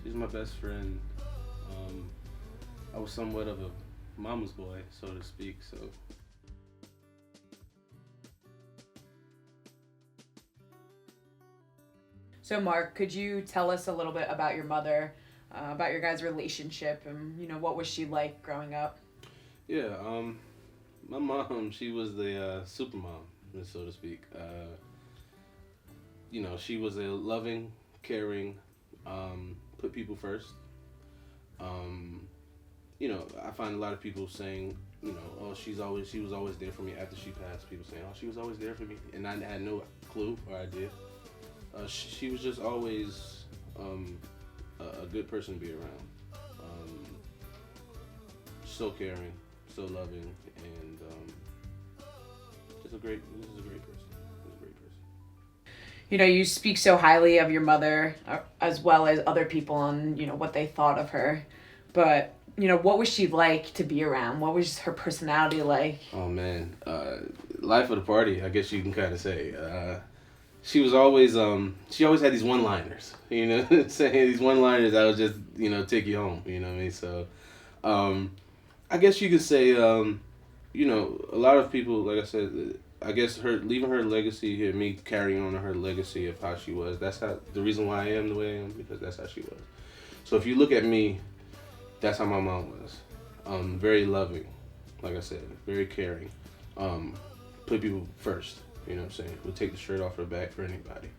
She's my best friend. Um, I was somewhat of a mama's boy, so to speak. So So, Mark, could you tell us a little bit about your mother, about your guys' relationship, and what was she like growing up? yeah, my mom, she was the super mom, so to speak. She was a loving, caring, put people first. Um, I find a lot of people saying, oh, she was always there for me after she passed. People saying, oh, she was always there for me, and I had no clue or idea. She was just always a good person to be around. So caring, so loving, and this is a great person. This is a great person. You speak so highly of your mother, as well as other people, on what they thought of her. But what was she like to be around? What was her personality like? Oh man, life of the party, I guess you can kind of say. She was always she always had these one liners, saying these one liners that would just take you home, what I mean. So I guess you could say a lot of people, like I said, I guess her leaving her legacy here, me carrying on her legacy of how she was. That's how the reason why I am the way I am, because that's how she was. So if you look at me, that's how my mom was. Very loving, like I said, very caring. Put people first. You know what I'm saying? Would take the shirt off her back for anybody.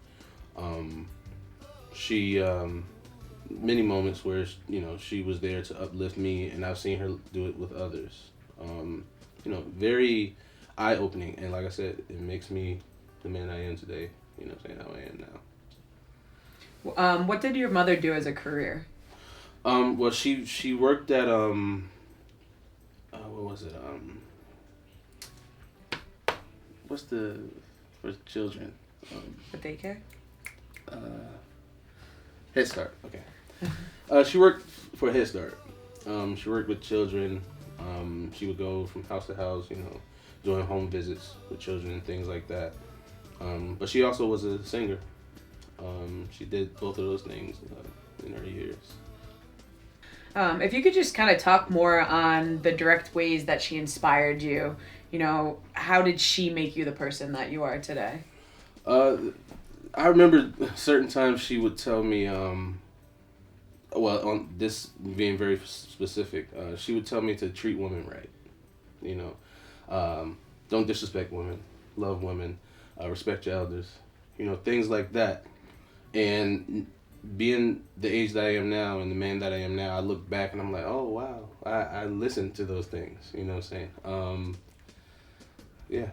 Um, she many moments where she was there to uplift me, and I've seen her do it with others. Very eye opening, and like I said, it makes me the man I am today. You know what I'm saying? How I am now. What did your mother do as a career? Well, she worked at what was it? What's the for children? The daycare? Uh, Head Start. Okay. She worked for Head Start. She worked with children. She would go from house to house, doing home visits with children and things like that. But she also was a singer. She did both of those things in her years. If you could just kind of talk more on the direct ways that she inspired you, how did she make you the person that you are today? I remember certain times she would tell me, on this being very specific, she would tell me to treat women right. Don't disrespect women, love women, respect your elders, things like that. And being the age that I am now and the man that I am now, I look back and I'm like, oh wow, I listened to those things. You know what I'm saying? Yeah.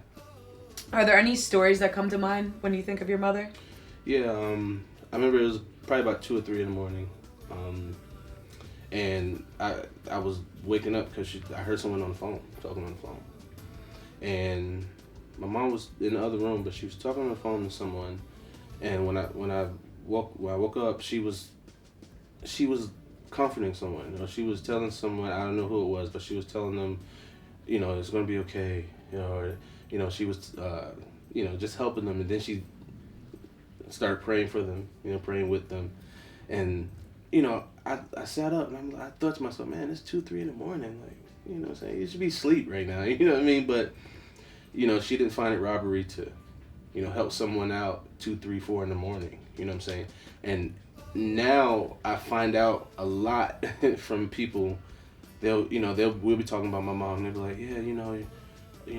Are there any stories that come to mind when you think of your mother? Yeah. I remember it was probably about 2 or 3 in the morning, and I was waking up because I heard someone on the phone talking on the phone, and my mom was in the other room, but she was talking on the phone to someone, and when I woke up, she was comforting someone. She was telling someone, I don't know who it was, but she was telling them, it's gonna be okay. She was just helping them, and then she started praying for them. Praying with them, and I sat up and I thought to myself, man, it's 2, 3 in the morning. Like, what I'm saying, you should be asleep right now. You know what I mean? But she didn't find it robbery to help someone out 2, 3, 4 in the morning. You know what I'm saying? And now I find out a lot from people. We'll be talking about my mom. And they'll be like, yeah,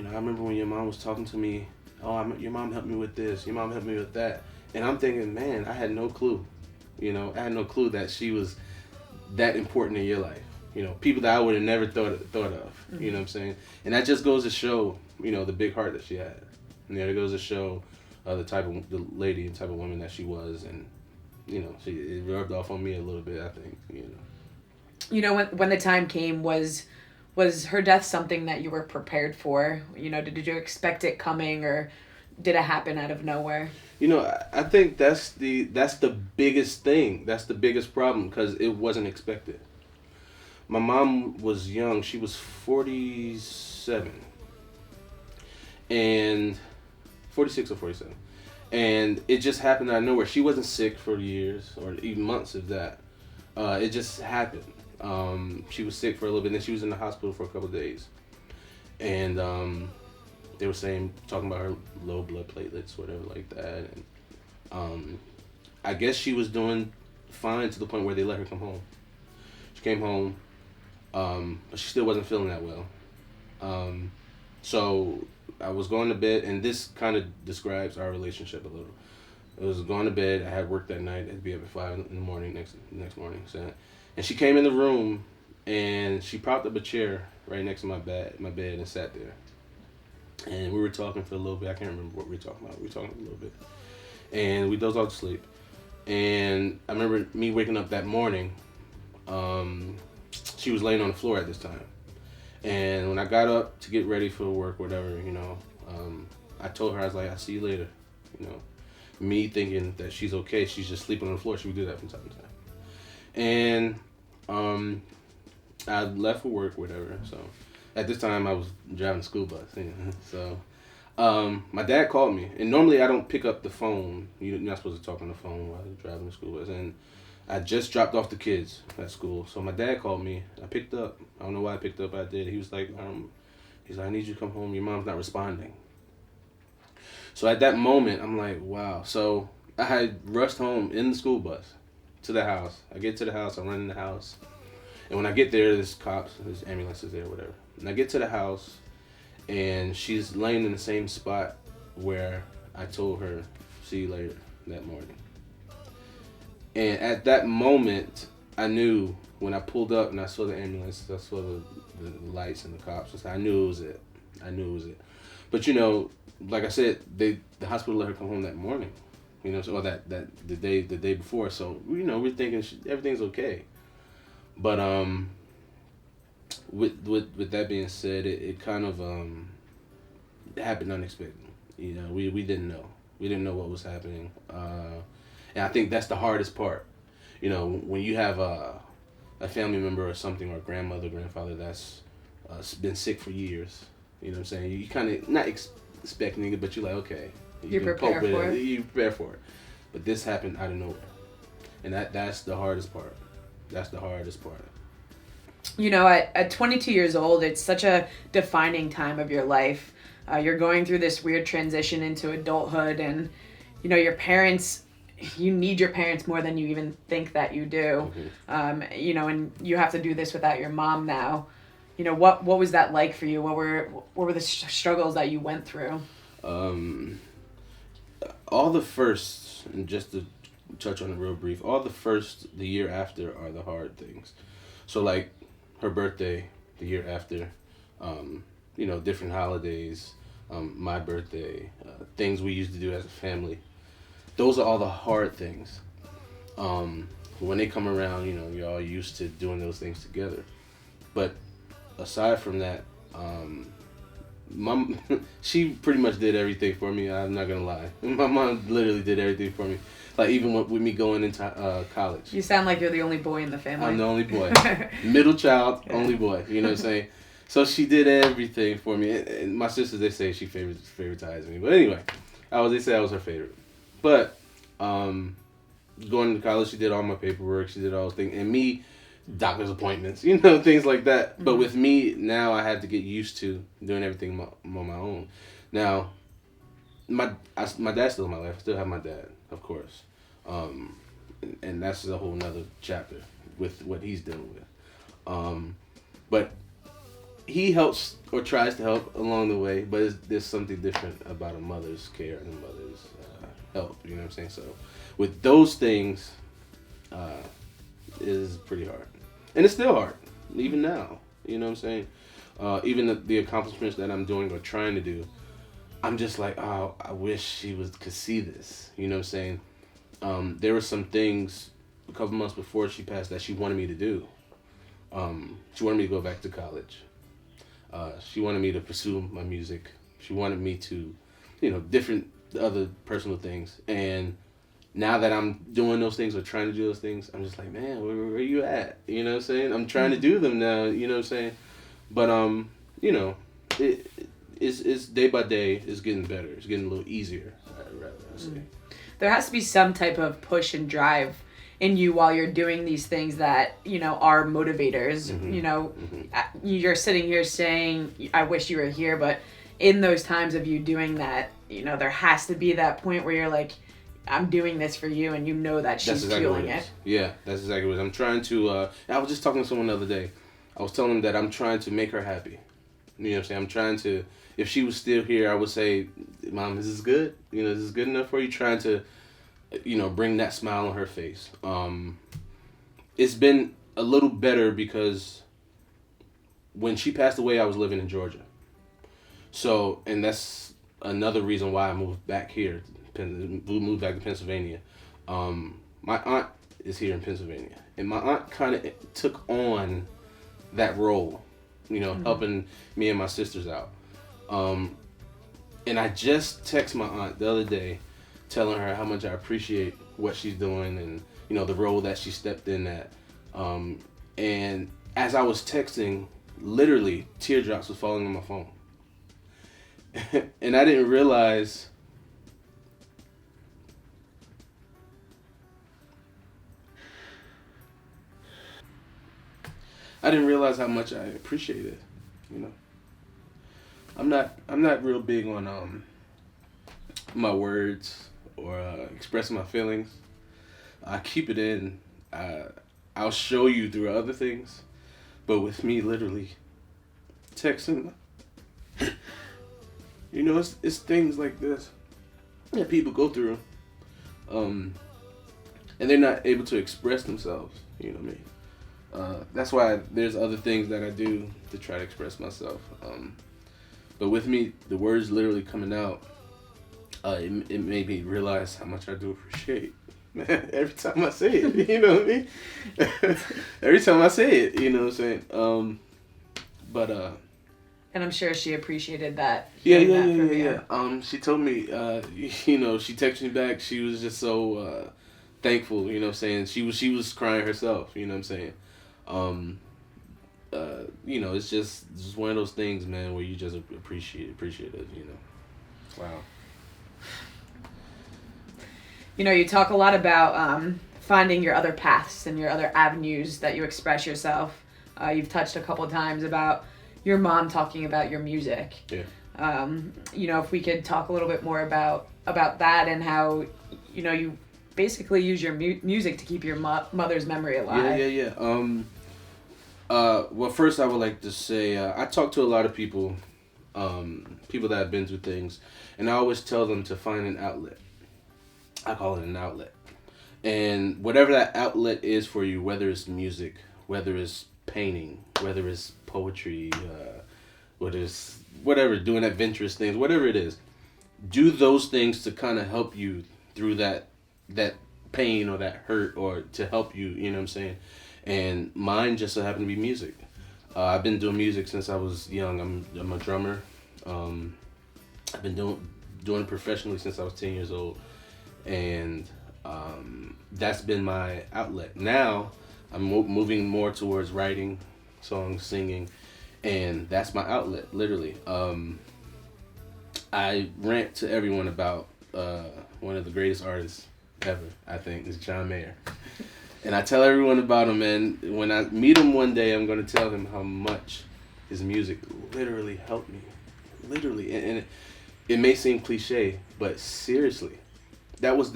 I remember when your mom was talking to me. Oh, your mom helped me with this. Your mom helped me with that. And I'm thinking, man, I had no clue. I had no clue that she was that important in your life. People that I would have never thought of. Mm-hmm. You know what I'm saying? And that just goes to show, the big heart that she had. And it goes to show the lady and type of woman that she was, and it rubbed off on me a little bit, I think. When the time came, was her death something that you were prepared for? Did you expect it coming, or did it happen out of nowhere? I think that's the biggest thing. That's the biggest problem, because it wasn't expected. My mom was young. She was 47. And 46 or 47. And it just happened out of nowhere. She wasn't sick for years or even months of that. It just happened. She was sick for a little bit, and then she was in the hospital for a couple of days. And they were talking about her low blood platelets, whatever like that. And I guess she was doing fine to the point where they let her come home. She came home, but she still wasn't feeling that well. So I was going to bed, and this kind of describes our relationship a little. I was going to bed. I had work that night. I had to be up at 5 in the morning next morning. So, and she came in the room, and she propped up a chair right next to my bed, and sat there. And we were talking for a little bit. I can't remember what we were talking about. We were talking a little bit, and we dozed off to sleep. And I remember me waking up that morning. She was laying on the floor at this time. And when I got up to get ready for work, whatever, I told her, I was like, I'll see you later. Me thinking that she's okay, she's just sleeping on the floor. She would do that from time to time. And I left for work, whatever. So at this time, I was driving the school bus. So my dad called me. And normally I don't pick up the phone. You're not supposed to talk on the phone while you're driving the school bus. And I just dropped off the kids at school. So my dad called me. I picked up. I don't know why I picked up, but I did. He was like, I need you to come home. Your mom's not responding. So at that moment, I'm like, wow. So I had rushed home in the school bus to the house. I get to the house. I run in the house. And when I get there, there's cops, there's ambulances there, whatever. And I get to the house, and she's laying in the same spot where I told her, see you later, that morning. And at that moment, I knew when I pulled up and I saw the ambulance, I saw the lights and the cops, I knew it was it. But like I said, the hospital let her come home that morning, or the day before. So we're thinking everything's okay. But with that being said, it kind of happened unexpectedly. We didn't know. We didn't know what was happening. And I think that's the hardest part. When you have a family member or something, or a grandmother, grandfather that's been sick for years. You know what I'm saying? You kind of not expecting it, but you're like, okay. You prepare for it. You prepare for it. But this happened out of nowhere. And that's the hardest part. That's the hardest part. At 22 years old, it's such a defining time of your life. You're going through this weird transition into adulthood, and, your parents, you need your parents more than you even think that you do. Mm-hmm. And you have to do this without your mom now. What was that like for you? What were the struggles that you went through? All the first, and just to touch on it real brief, the year after are the hard things. So like her birthday, the year after, different holidays, my birthday, things we used to do as a family. Those are all the hard things. When they come around, you're all used to doing those things together. But aside from that, Mom, she pretty much did everything for me. I'm not gonna lie. My mom literally did everything for me. Like even with me going into college. You sound like you're the only boy in the family. I'm the only boy. Middle child, only boy. You know what I'm saying? So she did everything for me. And my sisters, they say she favoritized me. But anyway, they say I was her favorite. But going to college, she did all my paperwork. She did all those things. And me, doctor's appointments, things like that. Mm-hmm. But with me, now I had to get used to doing everything on my own. Now, my dad's still in my life. I still have my dad, of course. And that's a whole nother chapter with what he's dealing with. But he helps or tries to help along the way, but there's something different about a mother's care and a mother's help, you know what I'm saying? So with those things, is pretty hard. And it's still hard, even now, you know what I'm saying? Even the accomplishments that I'm doing or trying to do, I'm just like, oh, I wish she could see this, you know what I'm saying? There were some things a couple months before she passed that she wanted me to do. She wanted me to go back to college. She wanted me to pursue my music. She wanted me to, different other personal things. And now that I'm doing those things or trying to do those things, I'm just like, man, where are you at? You know what I'm saying? I'm trying to do them now, you know what I'm saying? But, it's day by day, it's getting better. It's getting a little easier, I'd rather say. There has to be some type of push and drive in you while you're doing these things that, you know, are motivators. You know, you're sitting here saying, I wish you were here, but in those times of you doing that, you know, there has to be that point where you're like, I'm doing this for you, and you know that she's fueling it. Yeah, that's exactly what I'm trying to. I was just talking to someone the other day. I was telling them that I'm trying to make her happy. You know what I'm saying? I'm trying to. If she was still here, I would say, Mom, is this good? You know, is this good enough for you? Trying to, you know, bring that smile on her face. It's been a little better because when she passed away, I was living in Georgia. So, and that's another reason why I moved back here. Moved back to Pennsylvania. My aunt is here in Pennsylvania, and my aunt kind of took on that role, you know, helping me and my sisters out. And I just texted my aunt the other day, telling her how much I appreciate what she's doing and, you know, the role that she stepped in at. And as I was texting, literally teardrops was falling on my phone, and I didn't realize. I didn't realize how much I appreciate it, you know. I'm not real big on my words or expressing my feelings. I keep it in. I'll show you through other things, but with me, literally texting, you know, it's things like this that people go through, and they're not able to express themselves. You know what I mean? That's why there's other things that I do to try to express myself. But with me, the words literally coming out, it made me realize how much I do appreciate. Every time I say it, you know what I mean? Every time I say it, you know what I'm saying? And I'm sure she appreciated that. Yeah. She told me, you know, she texted me back. She was just so thankful, you know what I'm saying? She was crying herself, you know what I'm saying? You know, it's just one of those things, man, where you just appreciate it, you know. Wow. You know, you talk a lot about finding your other paths and your other avenues that you express yourself. You've touched a couple of times about your mom talking about your music. Yeah. You know, if we could talk a little bit more about that and how, you know, you basically use your music to keep your mother's memory alive. Yeah. Well, first I would like to say I talk to a lot of people that have been through things, and I always tell them to find an outlet. I call it an outlet. And whatever that outlet is for you, whether it's music, whether it's painting, whether it's poetry, whether it's whatever, doing adventurous things, whatever it is, do those things to kind of help you through that pain or that hurt, or to help you, you know what I'm saying? And mine just so happened to be music. I've been doing music since I was young. I'm a drummer. I've been doing it professionally since I was 10 years old. And that's been my outlet. Now I'm moving more towards writing songs, singing, and that's my outlet, literally. I rant to everyone about one of the greatest artists ever, I think, is John Mayer. And I tell everyone about him, and when I meet him one day, I'm going to tell him how much his music literally helped me. Literally. And it may seem cliche, but seriously, that was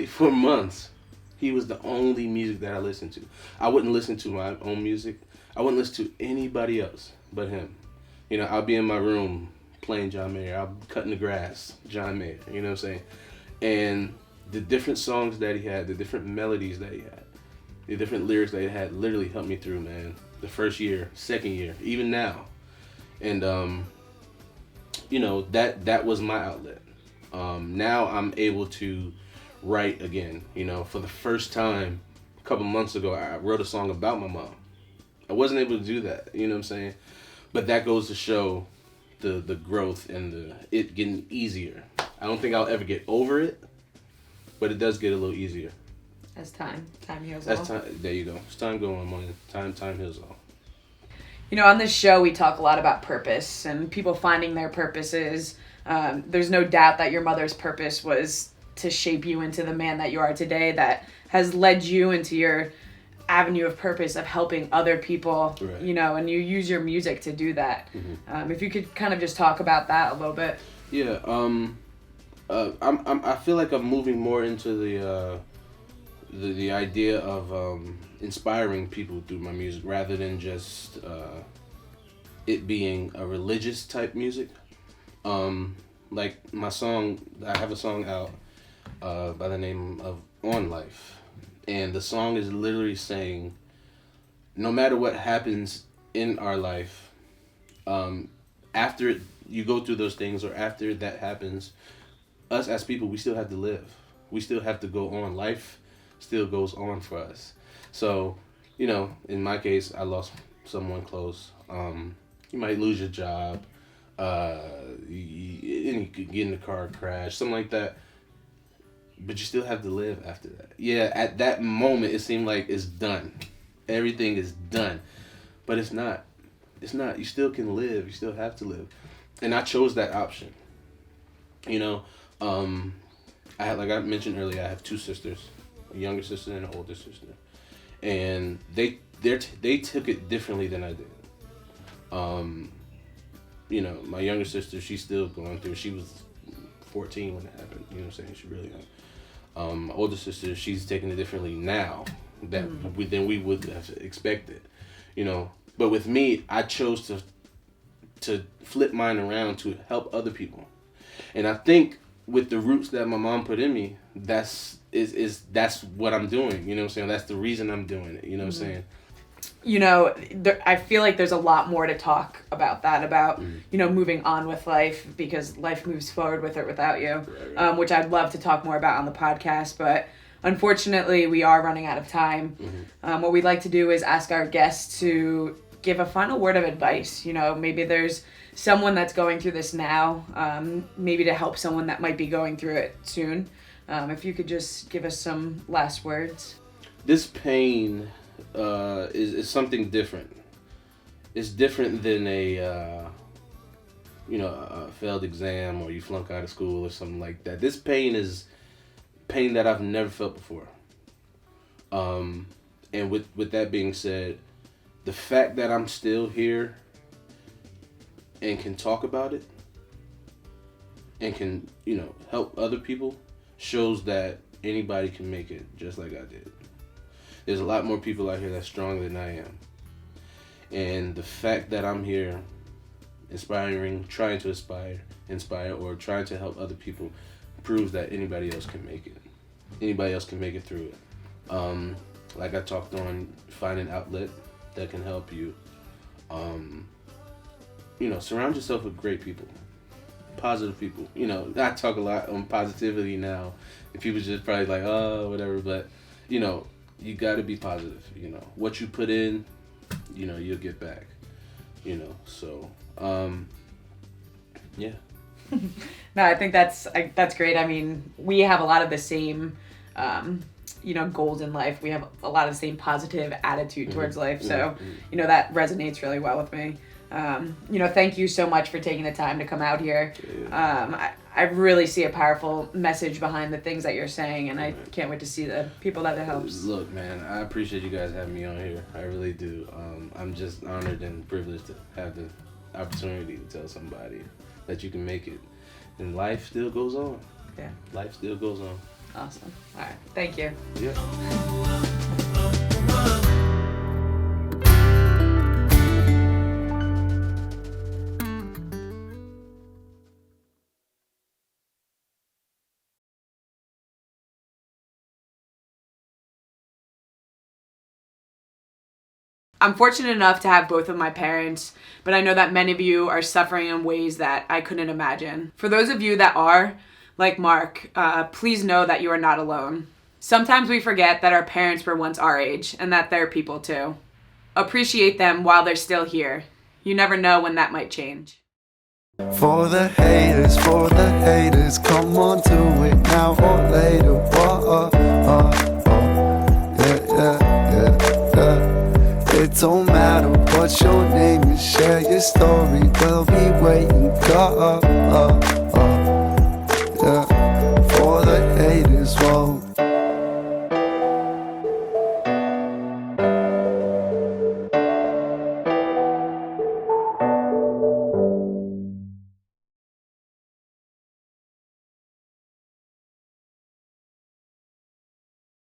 for months, he was the only music that I listened to. I wouldn't listen to my own music. I wouldn't listen to anybody else but him. You know, I'll be in my room playing John Mayer. I'll be cutting the grass, John Mayer, you know what I'm saying? And the different songs that he had, the different melodies that he had, the different lyrics that he had literally helped me through, man. The first year, second year, even now. And, you know, that was my outlet. Now I'm able to write again. You know, for the first time a couple months ago, I wrote a song about my mom. I wasn't able to do that, you know what I'm saying? But that goes to show the growth and it getting easier. I don't think I'll ever get over it, but it does get a little easier. As time heals all. There you go. As time goes on, time heals all. You know, on this show, we talk a lot about purpose and people finding their purposes. There's no doubt that your mother's purpose was to shape you into the man that you are today, that has led you into your avenue of purpose of helping other people, Right. you know, and you use your music to do that. If you could kind of just talk about that a little bit. Yeah. I feel like I'm moving more into the idea of inspiring people through my music rather than just it being a religious type music. Like my song, I have a song out by the name of On Life, and the song is literally saying, no matter what happens in our life, after you go through those things or after that happens, us as people, we still have to live. We still have to go on. Life still goes on for us. So, you know, in my case, I lost someone close. You might lose your job. You could get in a car crash, something like that. But you still have to live after that. Yeah, at that moment, it seemed like it's done. Everything is done. But it's not. It's not. You still can live. You still have to live. And I chose that option. You know, I had, like I mentioned earlier, I have two sisters, a younger sister and an older sister, and they took it differently than I did. You know, my younger sister, she's still going through. She was 14 when it happened. You know what I'm saying? She's really young. My older sister, she's taking it differently now than we would have expected. You know, but with me, I chose to flip mine around to help other people. And I think with the roots that my mom put in me, that's what I'm doing. You know what I'm saying? That's the reason I'm doing it. You know what I'm saying? You know, I feel like there's a lot more to talk about that, about, you know, moving on with life, because life moves forward with or without you, Right. Which I'd love to talk more about on the podcast. But unfortunately, we are running out of time. What we'd like to do is ask our guests to give a final word of advice. You know, maybe there's someone that's going through this now, maybe to help someone that might be going through it soon. If you could just give us some last words. This pain is something different. It's different than a failed exam or you flunk out of school or something like that. This pain is pain that I've never felt before. And with that being said, the fact that I'm still here and can talk about it and can, you know, help other people shows that anybody can make it just like I did. There's a lot more people out here that's stronger than I am. And the fact that I'm here trying to inspire or trying to help other people proves that anybody else can make it. Anybody else can make it through it. Like I talked on, find an outlet that can help you. You know, surround yourself with great people, positive people. You know, I talk a lot on positivity now, and people just probably like, oh, whatever. But, you know, you got to be positive. You know, what you put in, you know, you'll get back. You know, so, yeah. No, I think that's great. I mean, we have a lot of the same, you know, goals in life. We have a lot of the same positive attitude towards life. So, you know, that resonates really well with me. You know, thank you so much for taking the time to come out here. I really see a powerful message behind the things that you're saying, and I can't wait to see the people that it helps. Look, man, I appreciate you guys having me on here. I really do. I'm just honored and privileged to have the opportunity to tell somebody that you can make it. And life still goes on. Yeah. Life still goes on. Awesome. All right. Thank you. Yeah. I'm fortunate enough to have both of my parents, but I know that many of you are suffering in ways that I couldn't imagine. For those of you that are, like Mark, please know that you are not alone. Sometimes we forget that our parents were once our age and that they're people too. Appreciate them while they're still here. You never know when that might change. For the haters, come on, do it now or later. It don't matter what your name is, share your story, we'll be waiting. For the haters,